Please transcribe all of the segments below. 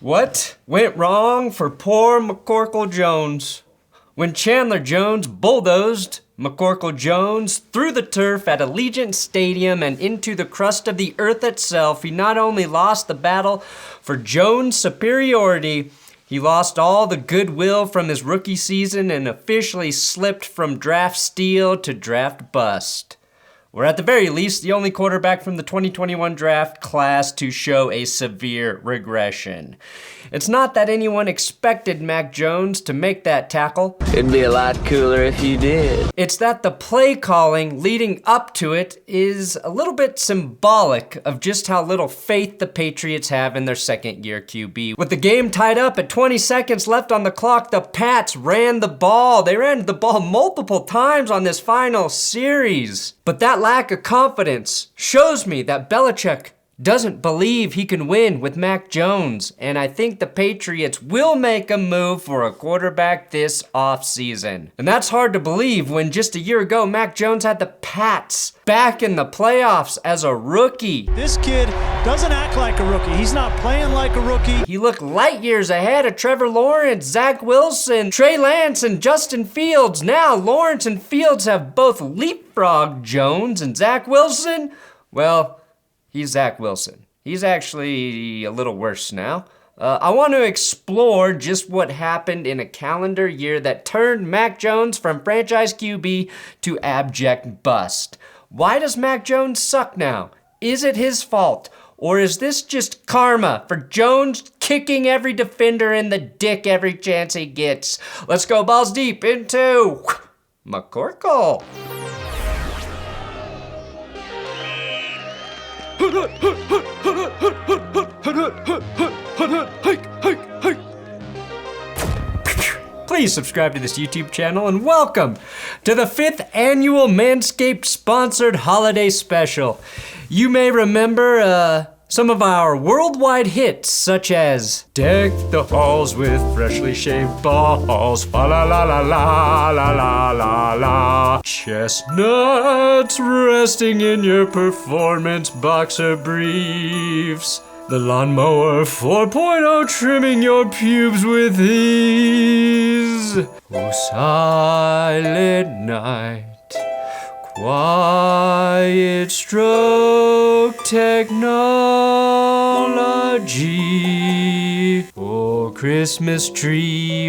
What went wrong for poor McCorkle Jones? When Chandler Jones bulldozed McCorkle Jones through the turf at Allegiant Stadium and into the crust of the earth itself, he not only lost the battle for Jones' superiority, he lost all the goodwill from his rookie season and officially slipped from draft steal to draft bust. Or at the very least, the only quarterback from the 2021 draft class to show a severe regression. It's not that anyone expected Mac Jones to make that tackle. It'd be a lot cooler if you did. It's that the play calling leading up to it is a little bit symbolic of just how little faith the Patriots have in their second-year QB. With the game tied up at 20 seconds left on the clock, the Pats ran the ball. They ran the ball multiple times on this final series. But that lack of confidence shows me that Belichick doesn't believe he can win with Mac Jones, and I think the Patriots will make a move for a quarterback this offseason. And that's hard to believe when just a year ago, Mac Jones had the Pats back in the playoffs as a rookie. This kid doesn't act like a rookie. He's not playing like a rookie. He looked light years ahead of Trevor Lawrence, Zach Wilson, Trey Lance, and Justin Fields. Now Lawrence and Fields have both leapfrogged Jones, and Zach Wilson, well, he's Zach Wilson. He's actually a little worse now. I want to explore just what happened in a calendar year that turned Mac Jones from franchise QB to abject bust. Why does Mac Jones suck now? Is it his fault? Or is this just karma for Jones kicking every defender in the dick every chance he gets? Let's go balls deep into McCorkle. Please subscribe to this YouTube channel and welcome to the 5th annual Manscaped sponsored holiday special. You may remember some of our worldwide hits, such as Deck the Halls with Freshly Shaved Balls, fa la la la la la la la la. Chestnuts resting in your performance boxer briefs. The Lawnmower 4.0 trimming your pubes with ease. Oh, silent night. Quiet stroke technology. Oh, Christmas tree,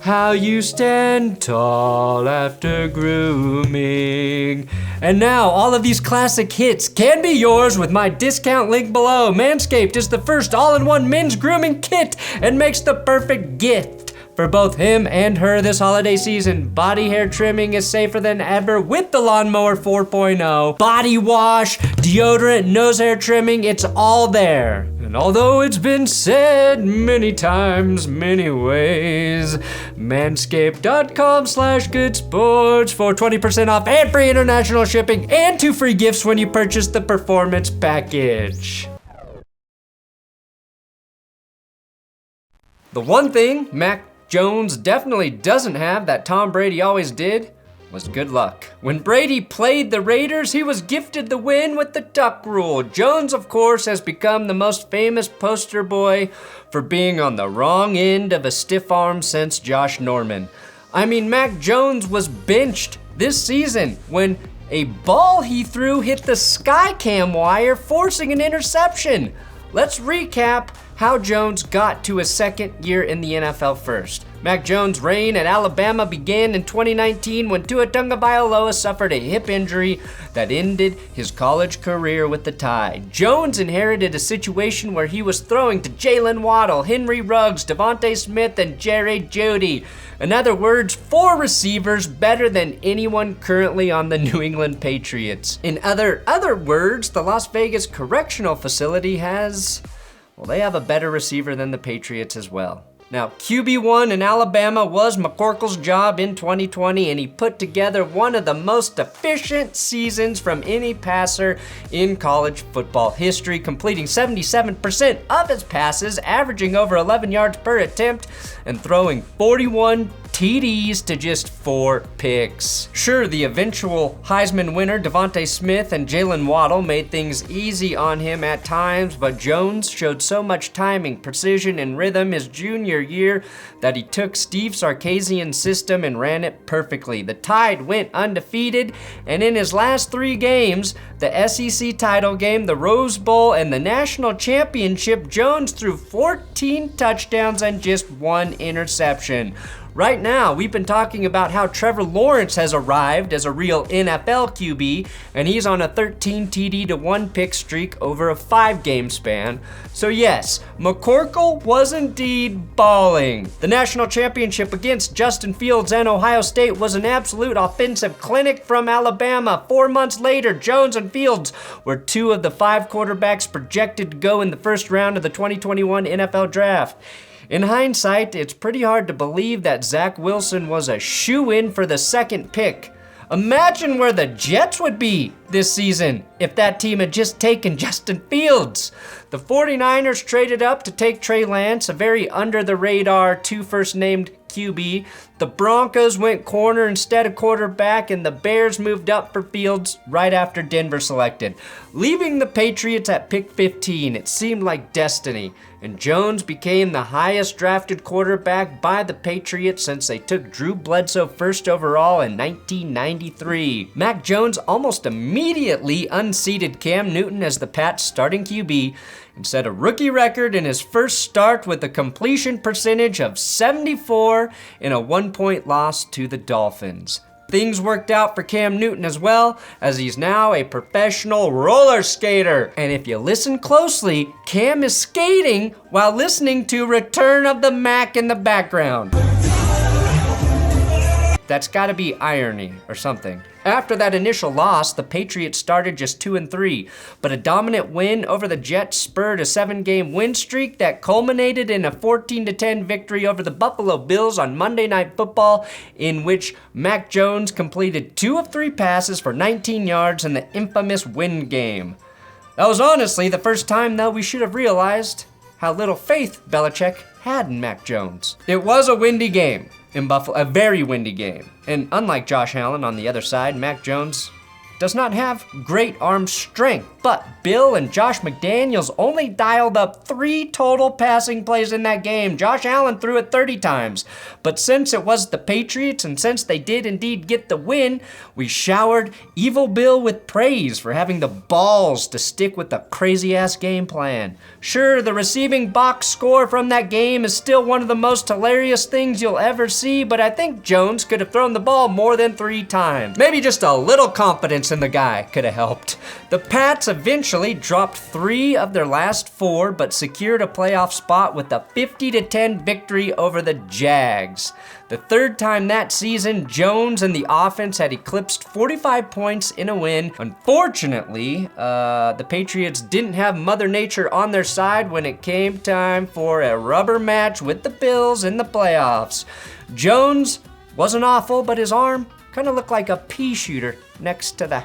how you stand tall after grooming. And now, all of these classic hits can be yours with my discount link below. Manscaped is the first all-in-one men's grooming kit and makes the perfect gift for both him and her this holiday season. Body hair trimming is safer than ever with the Lawnmower 4.0. Body wash, deodorant, nose hair trimming, it's all there. And although it's been said many times, many ways, manscaped.com/goodsports for 20% off and free international shipping and 2 free gifts when you purchase the Performance Package. The one thing Mac Jones definitely doesn't have that Tom Brady always did was good luck. When Brady played the Raiders, he was gifted the win with the duck rule. Jones, of course, has become the most famous poster boy for being on the wrong end of a stiff arm since Josh Norman. I mean, Mac Jones was benched this season when a ball he threw hit the Skycam wire, forcing an interception. Let's recap how Jones got to his second year in the NFL first. Mac Jones' reign at Alabama began in 2019 when Tua Tagovailoa suffered a hip injury that ended his college career with the Tide. Jones inherited a situation where he was throwing to Jalen Waddle, Henry Ruggs, Devontae Smith, and Jerry Jeudy. In other words, 4 receivers better than anyone currently on the New England Patriots. In other words, the Las Vegas Correctional Facility has, well, they have a better receiver than the Patriots as well. Now, QB1 in Alabama was McCorkle's job in 2020, and he put together one of the most efficient seasons from any passer in college football history, completing 77% of his passes, averaging over 11 yards per attempt, and throwing 41 TDs to just 4 picks. Sure, the eventual Heisman winner Devontae Smith and Jalen Waddle made things easy on him at times, but Jones showed so much timing, precision, and rhythm his junior year that he took Steve Sarkisian's system and ran it perfectly. The Tide went undefeated, and in his last 3 games, the SEC title game, the Rose Bowl, and the national championship, Jones threw 14 touchdowns and just 1 interception. Right now, we've been talking about how Trevor Lawrence has arrived as a real NFL QB, and he's on a 13 TD to 1 pick streak over a 5-game span. So yes, McCorkle was indeed balling. The national championship against Justin Fields and Ohio State was an absolute offensive clinic from Alabama. 4 months later, Jones and Fields were 2 of the 5 quarterbacks projected to go in the first round of the 2021 NFL Draft. In hindsight, it's pretty hard to believe that Zach Wilson was a shoo-in for the 2nd pick. Imagine where the Jets would be this season if that team had just taken Justin Fields. The 49ers traded up to take Trey Lance, a very under-the-radar 2 first-named QB. The Broncos went corner instead of quarterback, and the Bears moved up for Fields right after Denver selected. Leaving the Patriots at pick 15, it seemed like destiny, and Jones became the highest drafted quarterback by the Patriots since they took Drew Bledsoe first overall in 1993. Mac Jones almost immediately unseated Cam Newton as the Pats' starting QB and set a rookie record in his first start with a completion percentage of 74 in a 1-point loss to the Dolphins. Things worked out for Cam Newton as well, as he's now a professional roller skater. And if you listen closely, Cam is skating while listening to Return of the Mac in the background. That's gotta be irony or something. After that initial loss, the Patriots started just 2-3, but a dominant win over the Jets spurred a 7-game win streak that culminated in a 14-10 victory over the Buffalo Bills on Monday Night Football, in which Mac Jones completed 2 of 3 passes for 19 yards in the infamous win game. That was honestly the first time, though, we should have realized how little faith Belichick had in Mac Jones. It was a windy game in Buffalo, a very windy game. And unlike Josh Allen on the other side, Mac Jones does not have great arm strength, but Bill and Josh McDaniels only dialed up 3 total passing plays in that game. Josh Allen threw it 30 times, but since it was the Patriots and since they did indeed get the win, we showered Evil Bill with praise for having the balls to stick with the crazy-ass game plan. Sure, the receiving box score from that game is still one of the most hilarious things you'll ever see, but I think Jones could have thrown the ball more than 3 times. Maybe just a little confidence in the guy could have helped. The Pats eventually dropped 3 of their last 4, but secured a playoff spot with a 50-10 victory over the Jags. The 3rd time that season, Jones and the offense had eclipsed 45 points in a win. Unfortunately, the Patriots didn't have Mother Nature on their side when it came time for a rubber match with the Bills in the playoffs. Jones wasn't awful, but his arm kind of looked like a pea shooter next to the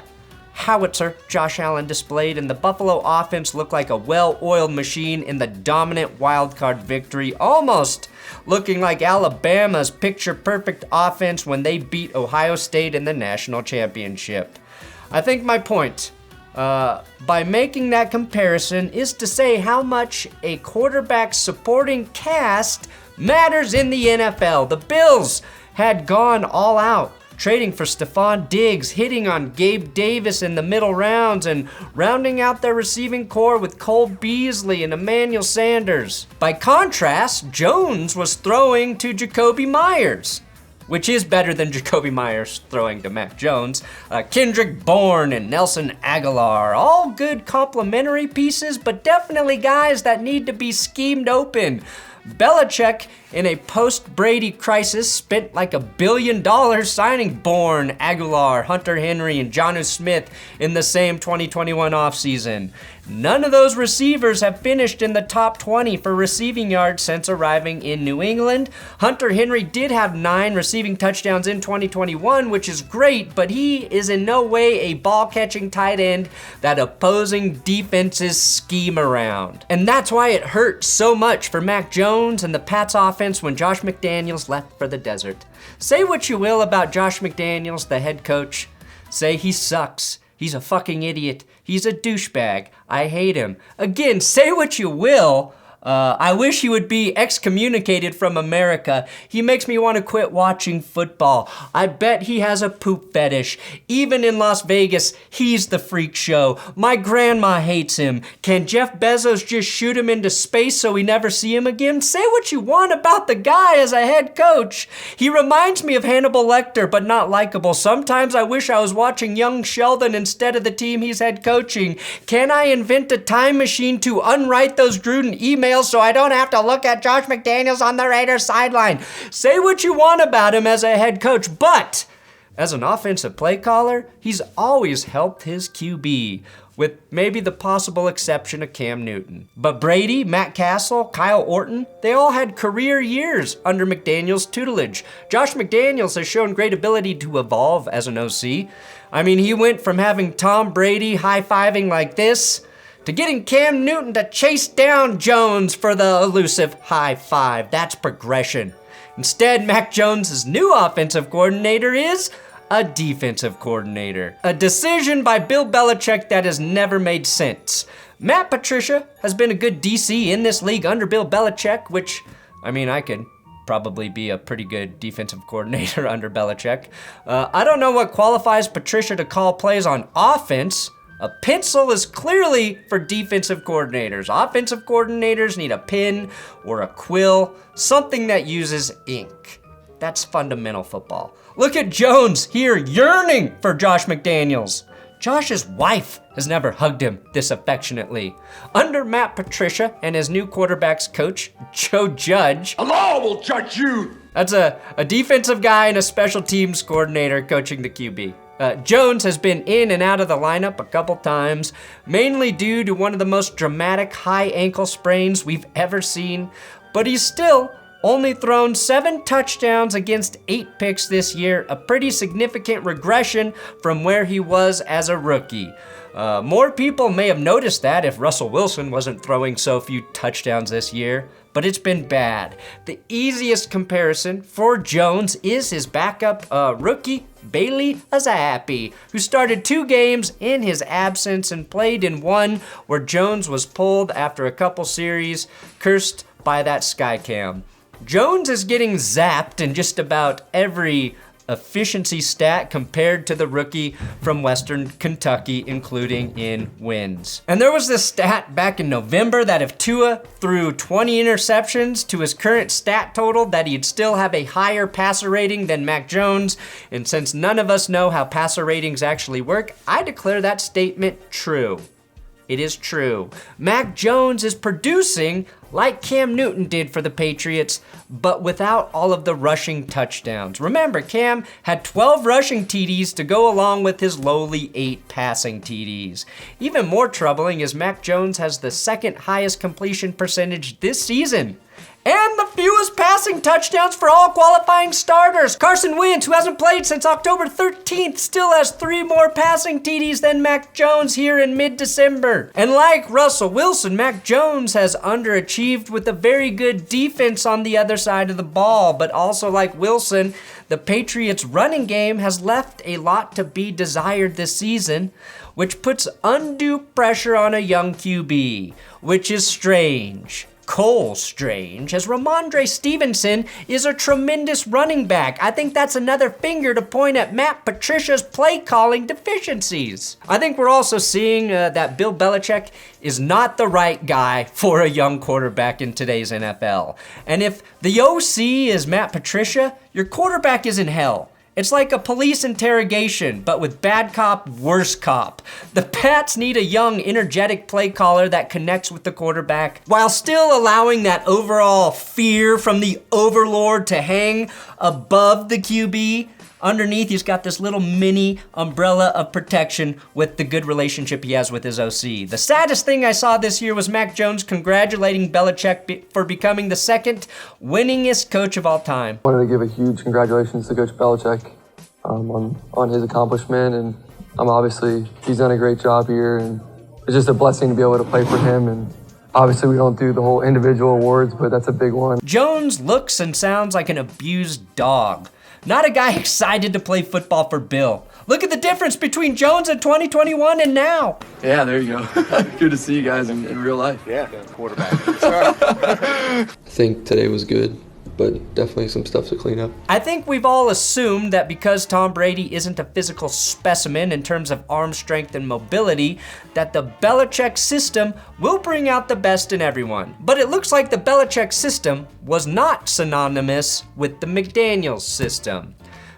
howitzer Josh Allen displayed, and the Buffalo offense looked like a well-oiled machine in the dominant wildcard victory, almost looking like Alabama's picture-perfect offense when they beat Ohio State in the national championship. I think my point by making that comparison is to say how much a quarterback's supporting cast matters in the NFL. The Bills had gone all out, trading for Stephon Diggs, hitting on Gabe Davis in the middle rounds, and rounding out their receiving core with Cole Beasley and Emmanuel Sanders. By contrast, Jones was throwing to Jacoby Myers, which is better than Jacoby Myers throwing to Mac Jones. Kendrick Bourne and Nelson Aguilar, all good complementary pieces, but definitely guys that need to be schemed open. Belichick, in a post-Brady crisis, spent like $1 billion signing Bourne, Aguilar, Hunter Henry, and Jonnu Smith in the same 2021 offseason. None of those receivers have finished in the top 20 for receiving yards since arriving in New England. Hunter Henry did have 9 receiving touchdowns in 2021, which is great, but he is in no way a ball-catching tight end that opposing defenses scheme around. And that's why it hurt so much for Mac Jones and the Pats offense when Josh McDaniels left for the desert. Say what you will about Josh McDaniels, the head coach. Say he sucks. He's a fucking idiot. He's a douchebag. I hate him. Again, say what you will. I wish he would be excommunicated from America. He makes me want to quit watching football. I bet he has a poop fetish. Even in Las Vegas, he's the freak show. My grandma hates him. Can Jeff Bezos just shoot him into space so we never see him again? Say what you want about the guy as a head coach. He reminds me of Hannibal Lecter, but not likable. Sometimes I wish I was watching young Sheldon instead of the team he's head coaching. Can I invent a time machine to unwrite those Gruden emails so I don't have to look at Josh McDaniels on the Raiders sideline? Say what you want about him as a head coach, but as an offensive play caller, he's always helped his QB, with maybe the possible exception of Cam Newton. But Brady, Matt Castle, Kyle Orton, they all had career years under McDaniels' tutelage. Josh McDaniels has shown great ability to evolve as an OC. I mean, he went from having Tom Brady high-fiving like this to getting Cam Newton to chase down Jones for the elusive high five. That's progression. Instead, Mac Jones' new offensive coordinator is a defensive coordinator. A decision by Bill Belichick that has never made sense. Matt Patricia has been a good DC in this league under Bill Belichick, which, I mean, I could probably be a pretty good defensive coordinator under Belichick. I don't know what qualifies Patricia to call plays on offense. A pencil is clearly for defensive coordinators. Offensive coordinators need a pen or a quill, something that uses ink. That's fundamental football. Look at Jones here yearning for Josh McDaniels. Josh's wife has never hugged him this affectionately. Under Matt Patricia and his new quarterbacks coach, Joe Judge. The law will judge you. That's a defensive guy and a special teams coordinator coaching the QB. Jones has been in and out of the lineup a couple times, mainly due to one of the most dramatic high ankle sprains we've ever seen, but he's still only thrown 7 touchdowns against 8 picks this year, a pretty significant regression from where he was as a rookie. More people may have noticed that if Russell Wilson wasn't throwing so few touchdowns this year, but it's been bad. The easiest comparison for Jones is his backup rookie, Bailey Zappe, who started 2 games in his absence and played in one where Jones was pulled after a couple series, cursed by that Skycam. Jones is getting zapped in just about every efficiency stat compared to the rookie from Western Kentucky, including in wins. And there was this stat back in November that if Tua threw 20 interceptions to his current stat total, that he'd still have a higher passer rating than Mac Jones. And since none of us know how passer ratings actually work, I declare that statement true. It is true. Mac Jones is producing like Cam Newton did for the Patriots, but without all of the rushing touchdowns. Remember, Cam had 12 rushing TDs to go along with his lowly 8 passing TDs. Even more troubling is Mac Jones has the second highest completion percentage this season, and the fewest passing touchdowns for all qualifying starters. Carson Wentz, who hasn't played since October 13th, still has 3 more passing TDs than Mac Jones here in mid-December. And like Russell Wilson, Mac Jones has underachieved with a very good defense on the other side of the ball, but also like Wilson, the Patriots' running game has left a lot to be desired this season, which puts undue pressure on a young QB, which is strange. Strange, as Ramondre Stevenson is a tremendous running back. I think that's another finger to point at Matt Patricia's play calling deficiencies. I think we're also seeing that Bill Belichick is not the right guy for a young quarterback in today's NFL. And if the OC is Matt Patricia, your quarterback is in hell. It's like a police interrogation, but with bad cop, worse cop. The Pats need a young, energetic play caller that connects with the quarterback while still allowing that overall fear from the overlord to hang above the QB. underneath he's got this little mini umbrella of protection with the good relationship he has with his OC. The saddest thing I saw this year was Mac Jones congratulating Belichick for becoming the second winningest coach of all time. I wanted to give a huge congratulations to Coach Belichick on his accomplishment, and obviously he's done a great job here, and it's just a blessing to be able to play for him. And obviously we don't do the whole individual awards, but that's a big one. Jones looks and sounds like an abused dog, not a guy excited to play football for Bill. Look at the difference between Jones in 2021 and now. Yeah, there you go. Good to see you guys in real life. Yeah, quarterback. I think today was good, but definitely some stuff to clean up. I think we've all assumed that because Tom Brady isn't a physical specimen in terms of arm strength and mobility, that the Belichick system will bring out the best in everyone. But it looks like the Belichick system was not synonymous with the McDaniels system.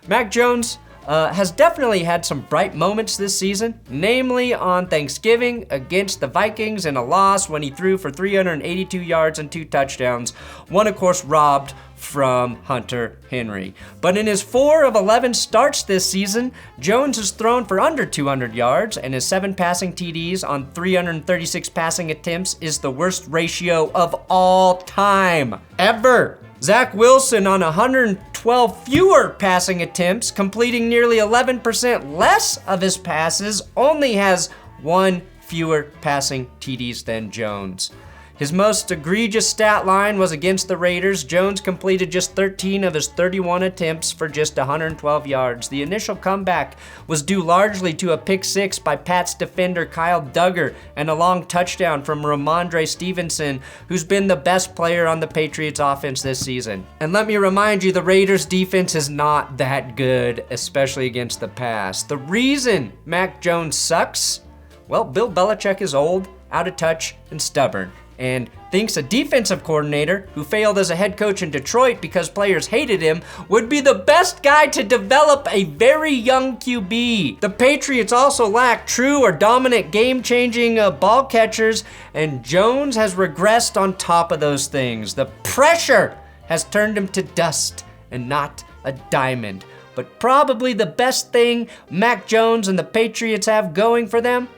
Mac Jones has definitely had some bright moments this season, namely on Thanksgiving against the Vikings in a loss when he threw for 382 yards and 2 touchdowns, one of course robbed from Hunter Henry. But in his 4 of 11 starts this season, Jones has thrown for under 200 yards, and his 7 passing TDs on 336 passing attempts is the worst ratio of all time, ever. Zach Wilson on 112 fewer passing attempts, completing nearly 11% less of his passes, only has 1 fewer passing TDs than Jones. His most egregious stat line was against the Raiders. Jones completed just 13 of his 31 attempts for just 112 yards. The initial comeback was due largely to a pick 6 by Pats defender Kyle Duggar and a long touchdown from Ramondre Stevenson, who's been the best player on the Patriots offense this season. And let me remind you, the Raiders defense is not that good, especially against the pass. The reason Mac Jones sucks? Well, Bill Belichick is old, out of touch, and stubborn, and thinks a defensive coordinator who failed as a head coach in Detroit because players hated him would be the best guy to develop a very young QB. The Patriots also lack true or dominant game-changing ball catchers, and Jones has regressed on top of those things. The pressure has turned him to dust and not a diamond. But probably the best thing Mac Jones and the Patriots have going for them?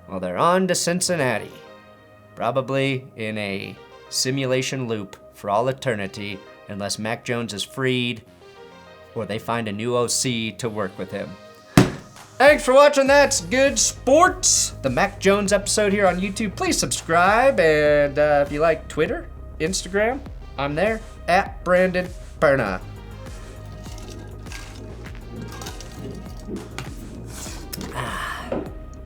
Well, they're on to Cincinnati. Probably in a simulation loop for all eternity, unless Mac Jones is freed or they find a new OC to work with him. Thanks for watching That's Good Sports, the Mac Jones episode here on YouTube. Please subscribe, and if you like Twitter, Instagram, I'm there, @Brandon Perna.